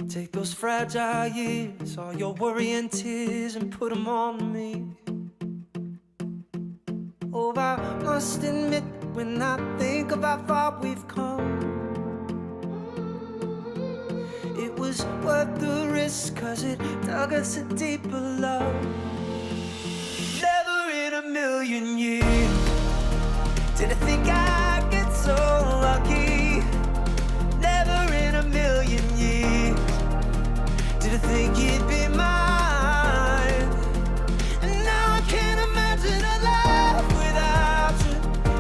Take those fragile years, all your worry and tears, and put them on me. Oh, I must admit, when I think of how far we've come, it was worth the risk, 'cause it dug us a deeper love. Never in a million years did I think I'd get so lucky. Never in a million years did I think you'd be mine. And now I can't imagine a life without you,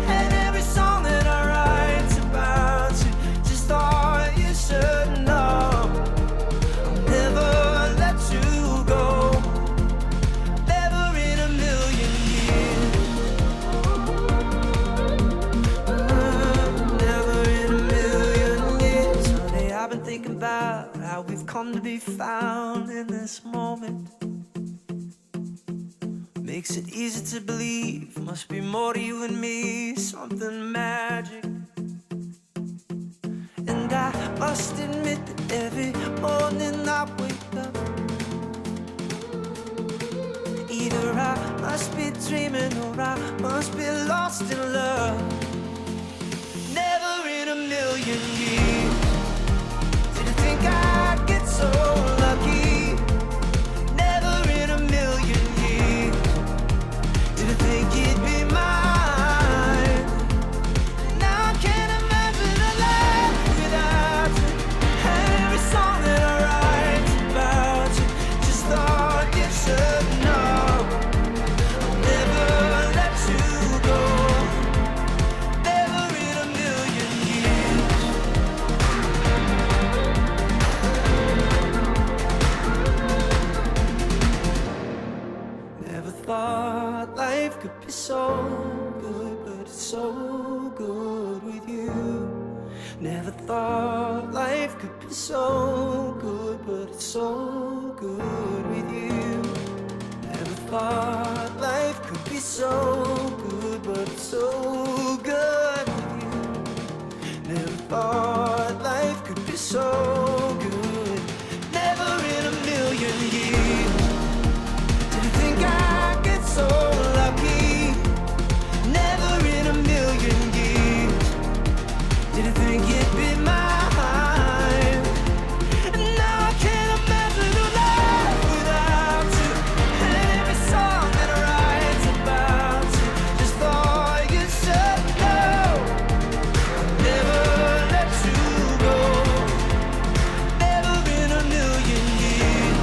and every song that I write's about you. Just thought you should know I'll never let you go. Never in a million years. Never in a million years. Honey, I've been thinking about how we've come to be found in this moment. Makes it easy to believe, must be more to you and me, something magic. And I must admit that every morning I wake up, either I must be dreaming or I must be lost in love. Never in a million years did I think I'd get so lucky. Never in a million years did I think you'd be mine. Now I can't imagine a life without you, and every song that I write's about you. Just thought you should know I'll never let you go. Never in a million years. Never thought life could be so good, but it's so good with you. Never thought life could be so good, but it's so good with you. Never thought life could be so good, but it's so good with you. Never thought life could be so good. Never in a million years did I think I'd get so lucky. Never in a million years did I think you'd be mine. And now I can't imagine a life without you, and every song that I write's about you. Just thought you should know I'll never let you go. Never in a million years.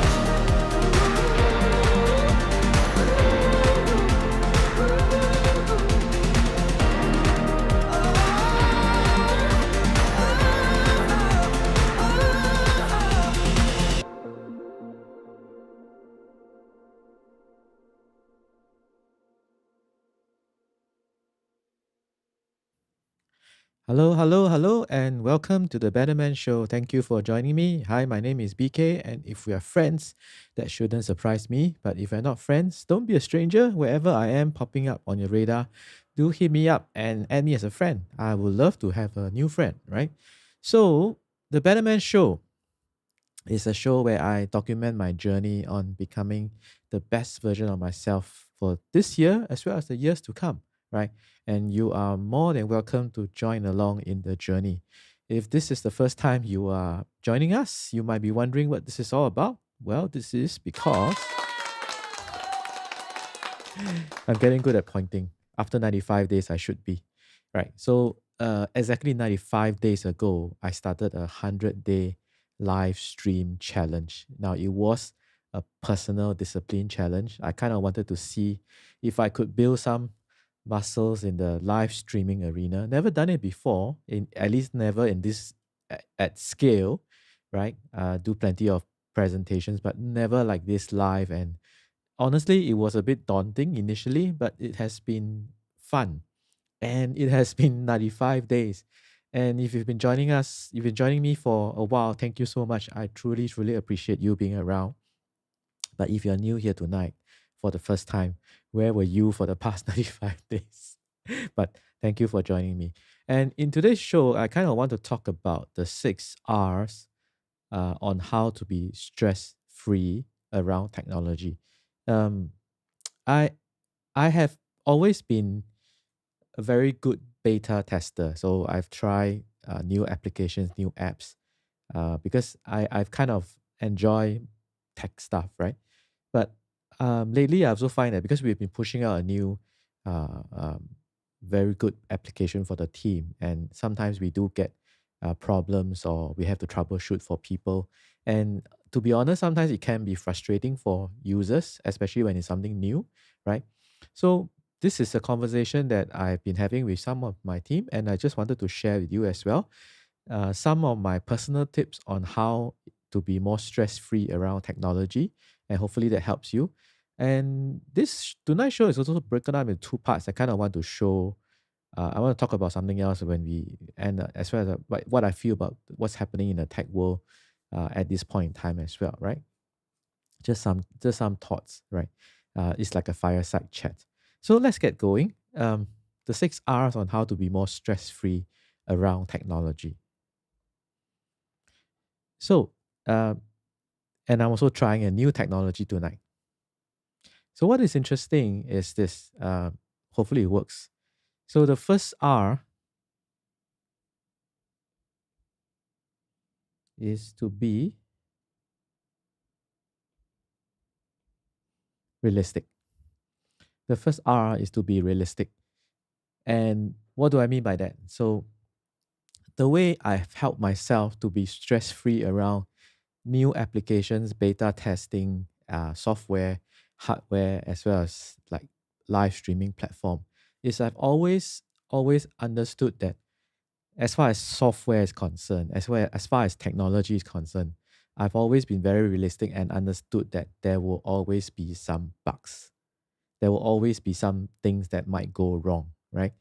Hello, hello, hello, and welcome to the Better Man Show. Thank you for joining me. Hi, my name is BK, and if we are friends, that shouldn't surprise me. But if we're not friends, don't be a stranger. Wherever I am popping up on your radar, do hit me up and add me as a friend. I would love to have a new friend, right? So, the Better Man Show is a show where I document my journey on becoming the best version of myself for this year as well as the years to come, right? And you are more than welcome to join along in the journey. If this is the first time you are joining us, you might be wondering what this is all about. Well, this is because I'm getting good at pointing. After 95 days, I should be, right? So, exactly 95 days ago, I started a 100-day live stream challenge. Now, it was a personal discipline challenge. I kind of wanted to see if I could build some muscles in the live streaming arena. Never done it before, at least never in this at scale, right? Do plenty of presentations, but never like this live. And honestly, it was a bit daunting initially, but it has been fun. And it has been 95 days. And if you've been joining us, you've been joining me for a while, thank you so much. I truly, truly appreciate you being around. But if you're new here tonight for the first time, where were you for the past 95 days? But thank you for joining me. And in today's show, I kind of want to talk about the 6 R's on how to be stress free around technology. Um, I I have always been a very good beta tester. So I've tried new applications, new apps, because I've kind of enjoy tech stuff, right? But lately, I also find that because we've been pushing out a new, uh, um, very good application for the team, and sometimes we do get problems or we have to troubleshoot for people. And to be honest, sometimes it can be frustrating for users, especially when it's something new, right? So this is a conversation that I've been having with some of my team, and I just wanted to share with you as well some of my personal tips on how to be more stress free around technology, and hopefully that helps you. And this tonight show is also broken up in two parts. I kind of want to show. I want to talk about something else when we and as well as what I feel about what's happening in the tech world at this point in time as well, right? Just some thoughts, right? It's like a fireside chat. So let's get going. The 6 R's on how to be more stress free around technology. So, and I'm also trying a new technology tonight. So, what is interesting is this. Hopefully, it works. So, the first R is to be realistic. The first R is to be realistic. And what do I mean by that? So, the way I've helped myself to be stress free around new applications, beta testing, software, hardware, as well as like live streaming platform, is I've always understood that as far as software is concerned, as far as technology is concerned, I've always been very realistic and understood that there will always be some bugs. There will always be some things that might go wrong, right?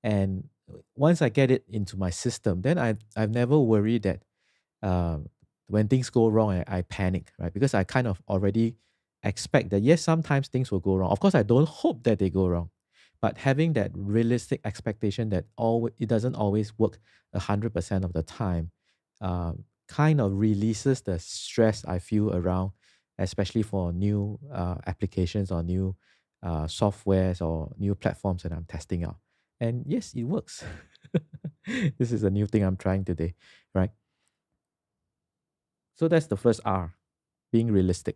And once I get it into my system, then I've never worried that um, when things go wrong, I panic, right? Because I kind of already expect that, yes, sometimes things will go wrong. Of course, I don't hope that they go wrong, but having that realistic expectation that it doesn't always work 100% of the time, kind of releases the stress I feel around, especially for new applications or new softwares or new platforms that I'm testing out. And yes, it works. This is a new thing I'm trying today, right? So that's the first R, being realistic.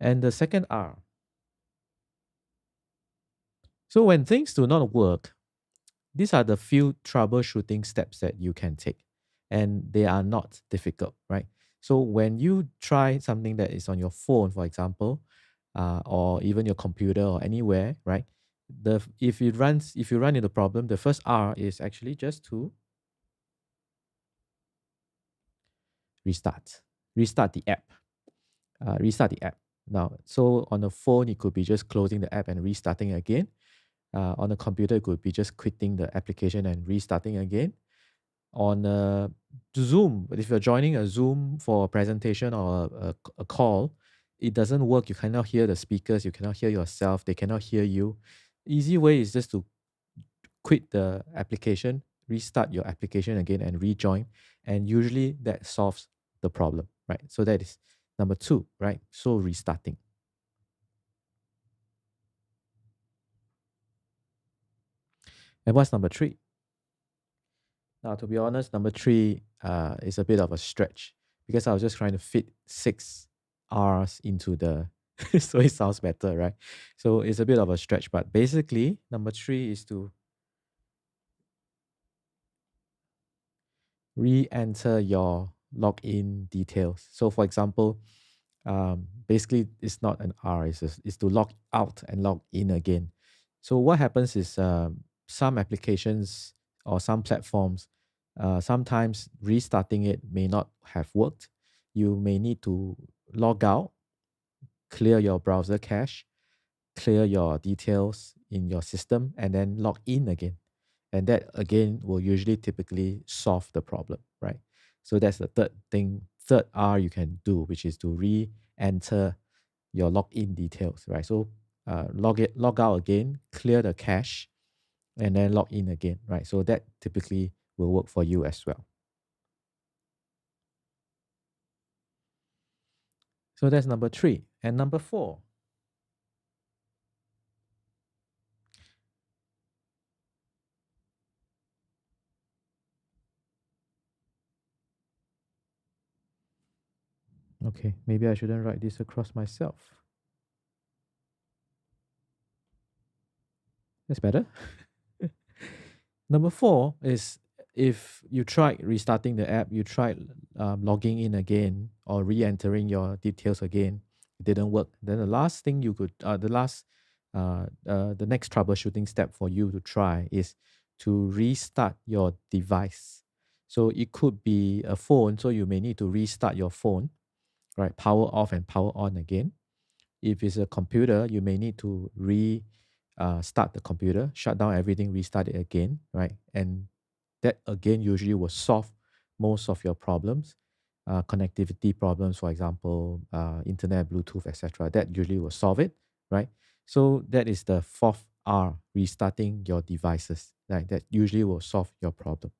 And the second R, so when things do not work, these are the few troubleshooting steps that you can take, and they are not difficult, right? So when you try something that is on your phone, for example, or even your computer or anywhere, right? If you run into problem, the first R is actually just to restart, restart the app, restart the app. Now, so on the phone, it could be just closing the app and restarting again. On a computer, it could be just quitting the application and restarting again. On Zoom, if you're joining a Zoom for a presentation or a call, it doesn't work. You cannot hear the speakers, you cannot hear yourself, they cannot hear you. Easy way is just to quit the application, restart your application again, and rejoin. And usually that solves the problem, right? So that is number two, right? So restarting. And what's number three? Now, to be honest, number three is a bit of a stretch because I was just trying to fit 6 R's into the, so it sounds better, right? So it's a bit of a stretch, but basically, number three is to re-enter your login details. So, for example, basically, it's not an R, it's to log out and log in again. So, what happens is some applications or some platforms, sometimes restarting it may not have worked. You may need to log out, clear your browser cache, clear your details in your system, and then log in again. And that again will usually typically solve the problem, right? So that's the third R you can do, which is to re-enter your login details, right? So log out again, clear the cache, and then log in again, right? So that typically will work for you as well. So that's number 3. And number 4, okay, maybe I shouldn't write this across myself. That's better. Number 4 is if you tried restarting the app, you tried logging in again or re-entering your details again, it didn't work. Then the last thing you could, the next troubleshooting step for you to try is to restart your device. So it could be a phone, so you may need to restart your phone, right? Power off and power on again. If it's a computer, you may need to start the computer, shut down everything, restart it again, right? And that again usually will solve most of your problems, connectivity problems, for example, internet, Bluetooth, etc. That usually will solve it, right? So that is the 4th R, restarting your devices, right? That usually will solve your problem.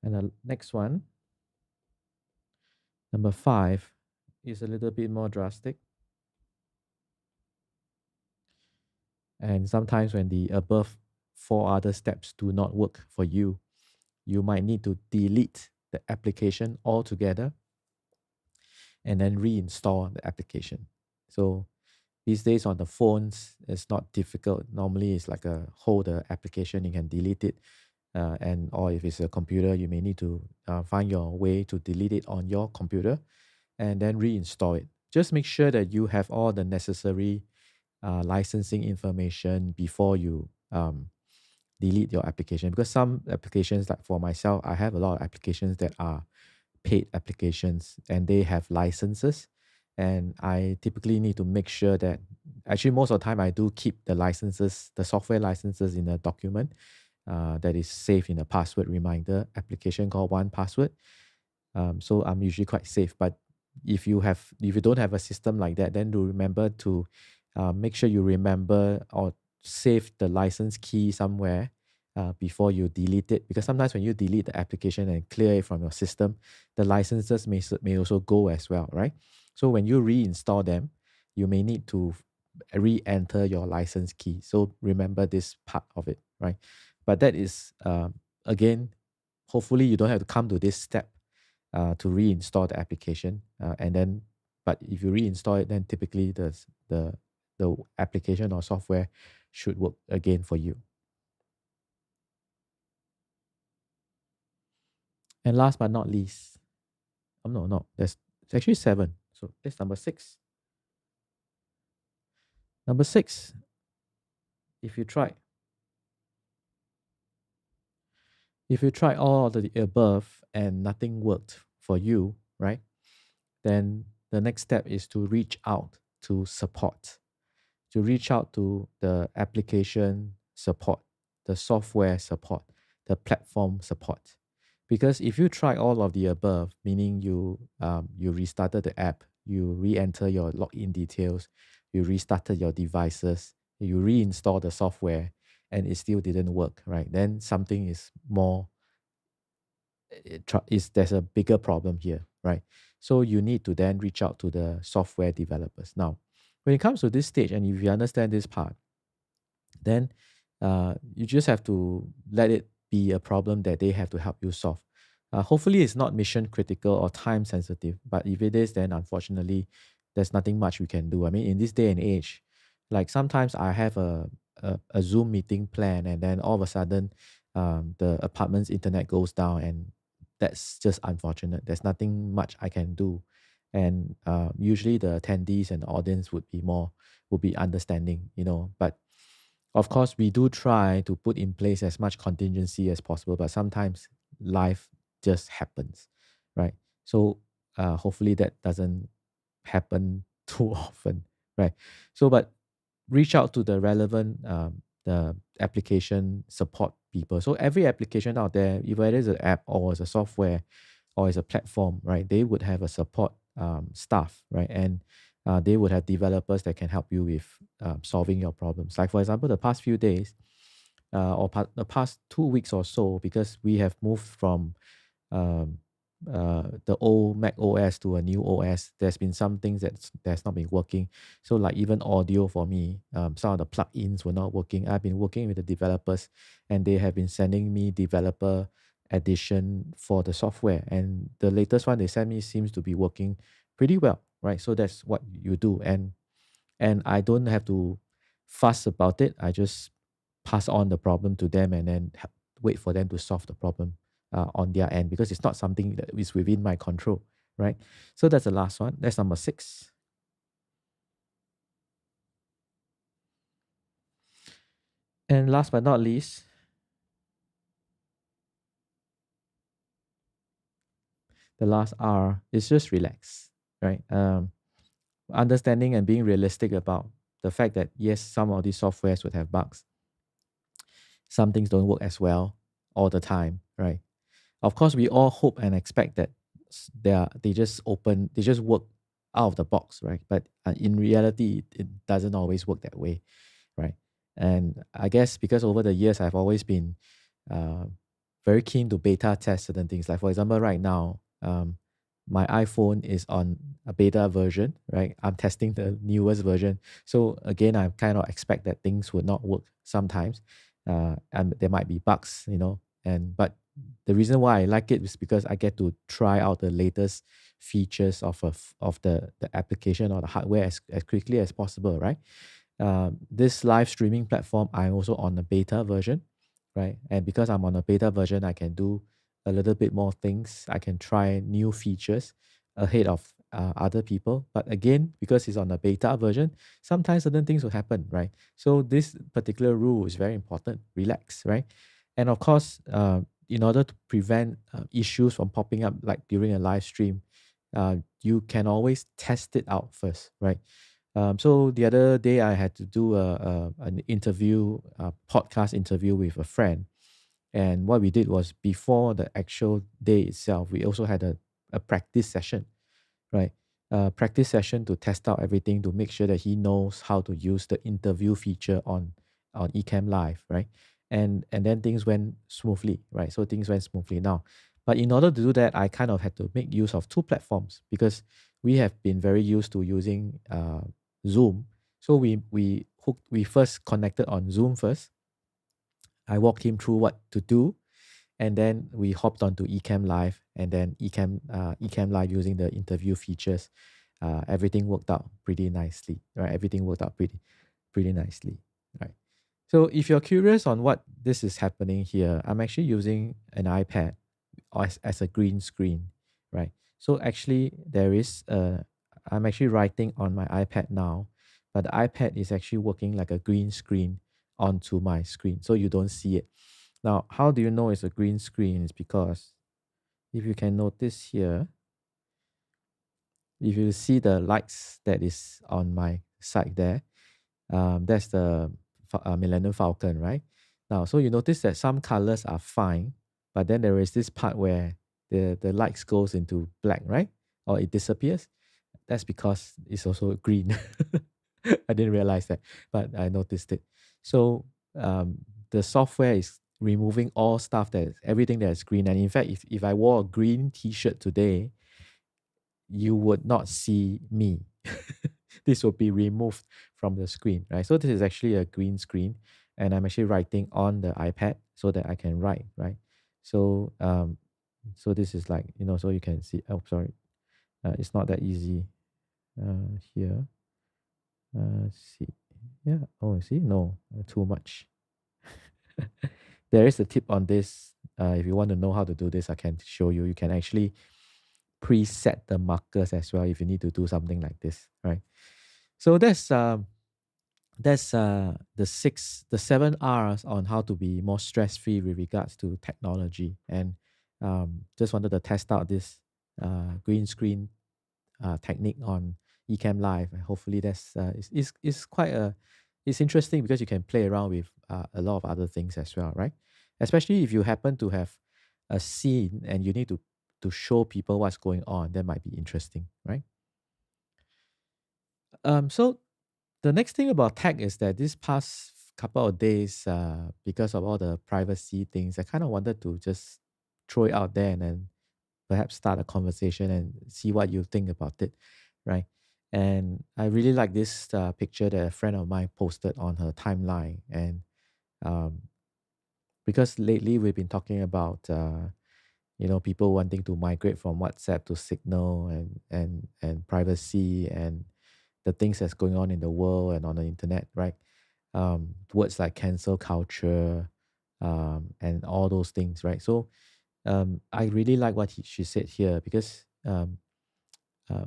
And the next one, number 5, is a little bit more drastic. And sometimes when the above 4 other steps do not work for you, you might need to delete the application altogether and then reinstall the application. So these days on the phones, it's not difficult. Normally, it's like a hold the application, you can delete it. And or if it's a computer, you may need to find your way to delete it on your computer and then reinstall it. Just make sure that you have all the necessary licensing information before you delete your application, because some applications, like for myself, I have a lot of applications that are paid applications and they have licenses, and I typically need to make sure that, actually most of the time I do keep the licenses, the software licenses, in a document that is saved in a password reminder application called 1Password. So I'm usually quite safe. But if you don't have a system like that, then do remember to make sure you remember or save the license key somewhere before you delete it, because sometimes when you delete the application and clear it from your system, the licenses may also go as well, right? So when you reinstall them, you may need to re-enter your license key. So remember this part of it, right? But that is again, hopefully you don't have to come to this step to reinstall the application, and then, but if you reinstall it, then typically the application or software should work again for you. And last but not least, no, there's it's actually 7. So that's number 6. Number 6, if you try all of the above and nothing worked for you, right? Then the next step is to reach out to support, to reach out to the application support, the software support, the platform support. Because if you try all of the above, meaning you restarted the app, you re-enter your login details, you restarted your devices, you reinstall the software, and it still didn't work, right? Then something is more, there's a bigger problem here, right? So you need to then reach out to the software developers. Now, when it comes to this stage, and if you understand this part, then you just have to let it be a problem that they have to help you solve. Hopefully, it's not mission critical or time sensitive, but if it is, then unfortunately, there's nothing much we can do. I mean, in this day and age, like sometimes I have a Zoom meeting plan, and then all of a sudden, the apartment's internet goes down, and that's just unfortunate. There's nothing much I can do. And usually the attendees and the audience would be understanding, but of course, we do try to put in place as much contingency as possible, but sometimes life just happens, right? So hopefully that doesn't happen too often, right? So, but reach out to the relevant the application support people. So every application out there, either it is an app or it's a software or it's a platform, right? They would have a support staff, right? And they would have developers that can help you with solving your problems. Like for example, the past few days the past 2 weeks or so, because we have moved from um, the old Mac OS to a new OS, there's been some things that's not been working. So like even audio for me, some of the plugins were not working. I've been working with the developers, and they have been sending me developer edition for the software, and the latest one they sent me seems to be working pretty well, right? So that's what you do, and I don't have to fuss about it. I just pass on the problem to them and then wait for them to solve the problem on their end, because it's not something that is within my control, right? So that's the last one. That's number 6. And last but not least, the last R is just relax, right? Understanding and being realistic about the fact that yes, some of these softwares would have bugs. Some things don't work as well all the time, right? Of course, we all hope and expect that they just work out of the box, right? But in reality, it doesn't always work that way, right? And I guess because over the years, I've always been uh, very keen to beta test certain things. Like for example, right now, my iPhone is on a beta version, right? I'm testing the newest version. So again, I kind of expect that things would not work sometimes. And there might be bugs, but the reason why I like it is because I get to try out the latest features of the application or the hardware as quickly as possible, right? This live streaming platform, I'm also on the beta version, right? And because I'm on a beta version, I can do a little bit more things. I can try new features ahead of other people. But again, because it's on a beta version, sometimes certain things will happen, right? So this particular rule is very important. Relax, right? And of course, in order to prevent issues from popping up like during a live stream, you can always test it out first, right? So the other day I had to do an interview, a podcast interview with a friend. And what we did was before the actual day itself, we also had a practice session, right? Practice session to test out everything to make sure that he knows how to use the interview feature on Ecamm Live, right? And then things went smoothly, right? So things went smoothly now. But in order to do that, I kind of had to make use of two platforms because we have been very used to using Zoom. So we first connected on Zoom first. I walked him through what to do, and then we hopped onto Ecamm Live, and then Ecamm Live using the interview features. Everything worked out pretty nicely, right? Everything worked out pretty nicely, right? So if you're curious on what this is happening here, I'm actually using an iPad as a green screen, right? So actually I'm actually writing on my iPad now, but the iPad is actually working like a green screen onto my screen, so you don't see it. Now, how do you know it's a green screen? It's because if you can notice here, if you see the lights that is on my side there, that's the Millennium Falcon, right? Now, so you notice that some colors are fine, but then there is this part where the lights goes into black, right? Or it disappears. That's because it's also green. I didn't realize that, but I noticed it. So the software is removing all stuff everything that's green. And in fact, if I wore a green t-shirt today, you would not see me. This will be removed from the screen, right? So this is actually a green screen, and I'm actually writing on the iPad so that I can write, right? So so this is like, so you can see. Oh, sorry, it's not that easy here. See, yeah. Oh, see, no, too much. There is a tip on this. If you want to know how to do this, I can show you. You can actually preset the markers as well if you need to do something like this, right? So that's the 7 R's on how to be more stress free with regards to technology, and just wanted to test out this green screen technique on Ecamm Live. And hopefully that's is quite it's interesting because you can play around with a lot of other things as well, right? Especially if you happen to have a scene and you need to show people what's going on, that might be interesting, right? So the next thing about tech is that this past couple of days, because of all the privacy things, I kind of wanted to just throw it out there and then perhaps start a conversation and see what you think about it, right? And I really like this picture that a friend of mine posted on her timeline. And um, because lately we've been talking about people wanting to migrate from WhatsApp to Signal, and privacy, and the things that's going on in the world and on the internet, right? Words like cancel culture, and all those things, right? So I really like what she said here, because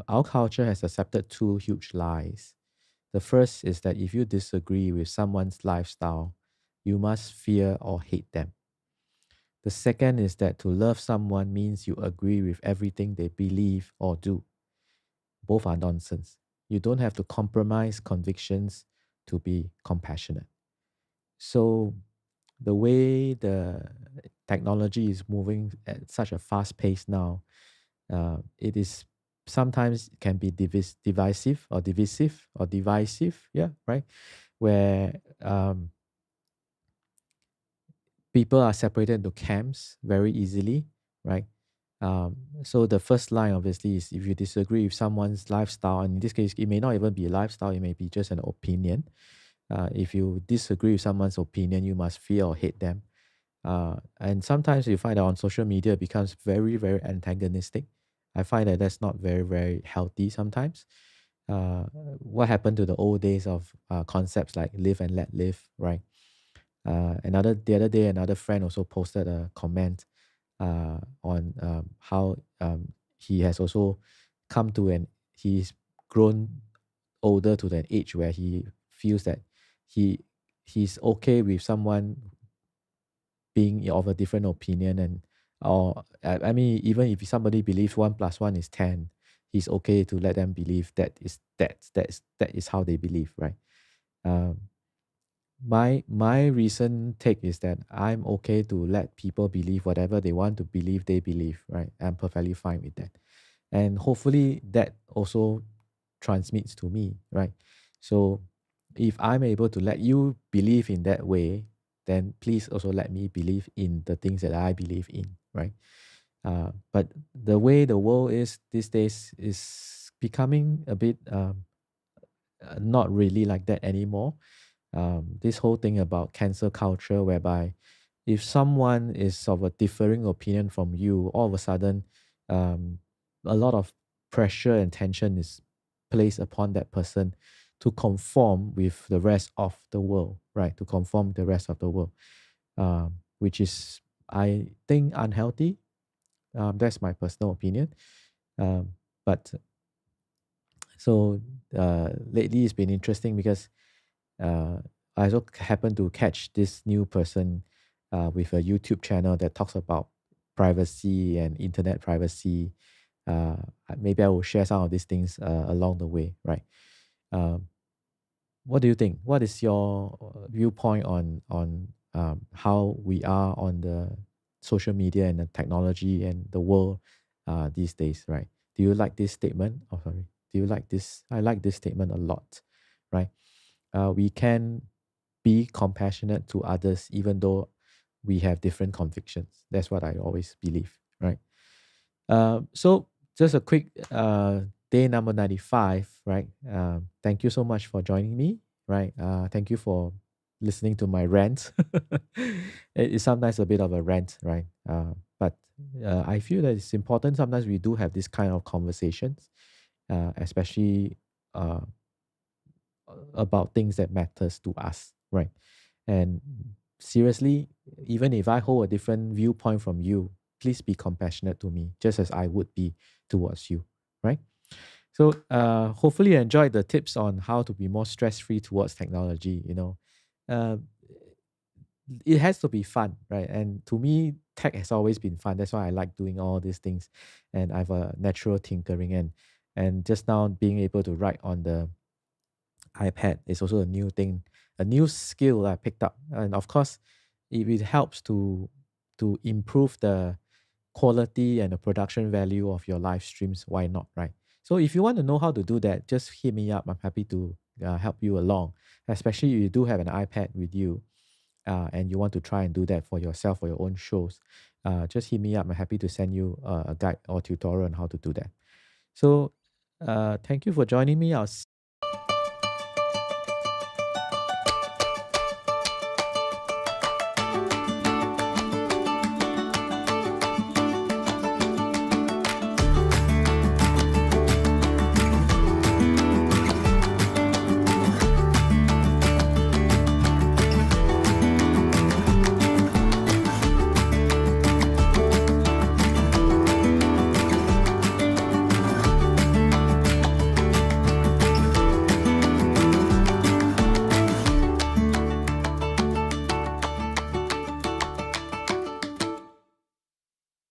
our culture has accepted two huge lies. The first is that if you disagree with someone's lifestyle, you must fear or hate them. The second is that to love someone means you agree with everything they believe or do. Both are nonsense. You don't have to compromise convictions to be compassionate. So, the way the technology is moving at such a fast pace now, it is sometimes can be divisive, yeah, right? Where people are separated into camps very easily, right? So the first line obviously is if you disagree with someone's lifestyle, and in this case, it may not even be a lifestyle, it may be just an opinion. If you disagree with someone's opinion, you must fear or hate them. And sometimes you find that on social media it becomes very, very antagonistic. I find that that's not very, very healthy sometimes. What happened to the old days of concepts like live and let live, right? The other day, another friend also posted a comment on how he has also come to he's grown older to an age where he feels that he he's okay with someone being of a different opinion, and or I mean, even if somebody believes 1 plus 1 is 10, he's okay to let them believe that is how they believe, right? Um, my recent take is that I'm okay to let people believe whatever they want to believe they believe, right? I'm perfectly fine with that. And hopefully that also transmits to me, right? So if I'm able to let you believe in that way, then please also let me believe in the things that I believe in, right? But the way the world is these days is becoming a bit not really like that anymore. This whole thing about cancel culture, whereby if someone is of a differing opinion from you, all of a sudden, um, a lot of pressure and tension is placed upon that person to conform with the rest of the world, right? To conform with the rest of the world, which is, I think, unhealthy. That's my personal opinion. But so lately it's been interesting because uh, I also happen to catch this new person with a YouTube channel that talks about privacy and internet privacy. Uh, Maybe I will share some of these things along the way, right? Um, what do you think? What is your viewpoint on how we are on the social media and the technology and the world these days, right? Do you like this statement? Oh, sorry. Do you like this? I like this statement a lot, right? We can be compassionate to others even though we have different convictions. That's what I always believe, right? So just a quick day number 95, right? Thank you so much for joining me, right? Thank you for listening to my rant. It's sometimes a bit of a rant, right? But I feel that it's important. Sometimes we do have this kind of conversations, especially uh, about things that matters to us, right? And seriously, even if I hold a different viewpoint from you, please be compassionate to me, just as I would be towards you, right? So hopefully you enjoyed the tips on how to be more stress-free towards technology. Uh, it has to be fun, right? And to me, tech has always been fun. That's why I like doing all these things, and I have a natural tinkering, and just now being able to write on the iPad is also a new thing, a new skill I picked up. And of course, if it helps to improve the quality and the production value of your live streams, why not, right? So if you want to know how to do that, just hit me up. I'm happy to help you along, especially if you do have an iPad with you and you want to try and do that for yourself, for your own shows. just hit me up. I'm happy to send you a guide or tutorial on how to do that. So thank you for joining me. I'll